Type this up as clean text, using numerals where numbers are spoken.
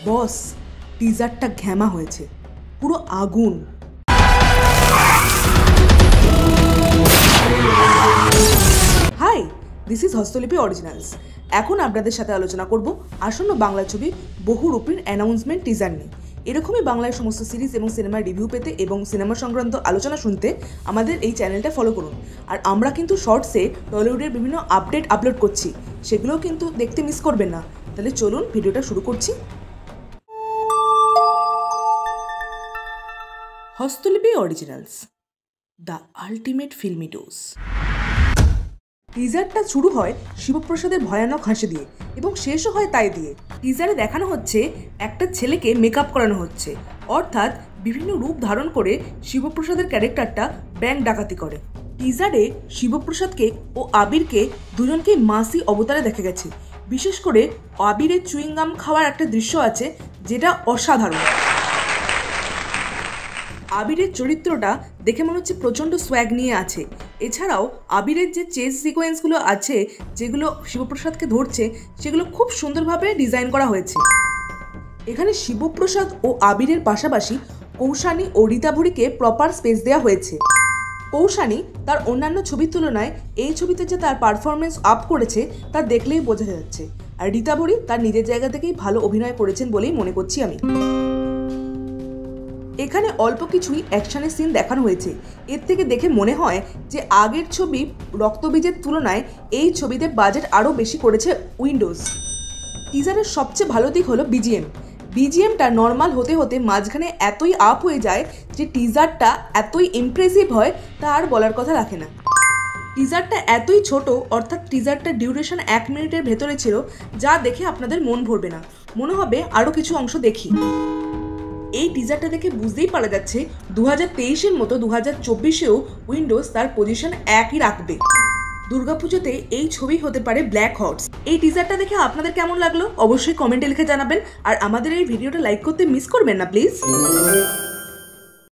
বস, টিজারটা ঘ্যামা হয়েছে, পুরো আগুন। Hi, this is Hastolipi originals. এখন আপনাদের সাথে আলোচনা করব আসন্ন বাংলা ছবি বহুরূপীর অ্যানাউন্সমেন্ট টিজার নিয়ে। এরকমই বাংলার সমস্ত সিরিজ এবং সিনেমার রিভিউ পেতে এবং সিনেমা সংক্রান্ত আলোচনা শুনতে আমাদের এই চ্যানেলটা ফলো করুন। আর আমরা কিন্তু শর্টসে টলিউডের বিভিন্ন আপডেট আপলোড করছি, সেগুলোও কিন্তু দেখতে মিস করবেন না। তাহলে চলুন ভিডিওটা শুরু করছি। Hastolipi originals, the ultimate filmy dose. টিজারটা শুরু হয় শিবপ্রসাদের ভয়ানক হাসি দিয়ে এবং শেষও হয় তাই দিয়ে। টিজারে দেখানো হচ্ছে একটা ছেলেকে মেকআপ করানো হচ্ছে, অর্থাৎ বিভিন্ন রূপ ধারণ করে শিবপ্রসাদের ক্যারেক্টারটা ব্যাংক ডাকাতি করে। টিজারে শিবপ্রসাদকে ও আবিরকে দুজনকেই মাসি অবতারে দেখা গেছে। বিশেষ করে আবিরের চুইংগাম খাওয়ার একটা দৃশ্য আছে যেটা অসাধারণ। আবিরের চরিত্রটা দেখে মনে হচ্ছে প্রচণ্ড সোয়াগ নিয়ে আছে। এছাড়াও আবিরের যে চেস সিকোয়েন্সগুলো আছে, যেগুলো শিবপ্রসাদকে ধরছে, সেগুলো খুব সুন্দরভাবে ডিজাইন করা হয়েছে। এখানে শিবপ্রসাদ ও আবিরের পাশাপাশি কৌশানী ও রীতাভরিকে প্রপার স্পেস দেওয়া হয়েছে। কৌশানী তার অন্যান্য ছবির তুলনায় এই ছবিতে যে তার পারফরমেন্স আপ করেছে তা দেখলেই বোঝা যাচ্ছে। আর রীতাভরি তার নিজের জায়গা থেকেই ভালো অভিনয় করেছেন বলেই মনে করছি আমি। এখানে অল্প কিছুই অ্যাকশনের সিন দেখানো হয়েছে। এর থেকে দেখে মনে হয় যে আগের ছবি রক্তবীজের তুলনায় এই ছবিতে বাজেট আরও বেশি করেছে উইন্ডোজ। টিজারের সবচেয়ে ভালো দিক হলো বিজিএমটা নর্মাল হতে হতে মাঝখানে এতই আপ হয়ে যায় যে টিজারটা এতই ইমপ্রেসিভ হয় তা আর বলার কথা রাখে না। টিজারটা এতই ছোট, অর্থাৎ টিজারটা ডিউরেশন 1 মিনিটের ভেতরে ছিল, যা দেখে আপনাদের মন ভরবে না, মনে হবে আরও কিছু অংশ দেখি। এই টিজারটা দেখে বুঝতেই পারা যাচ্ছে 2023-এর মতো 2024-এও উইন্ডোজ তার পজিশন একই রাখবে। দুর্গাপুজোতে এই ছবি হতে পারে ব্ল্যাক হর্স। এই টিজারটা দেখে আপনাদের কেমন লাগলো অবশ্যই কমেন্টে লিখে জানাবেন। আর আমাদের এই ভিডিওটা লাইক করতে মিস করবেন না প্লিজ।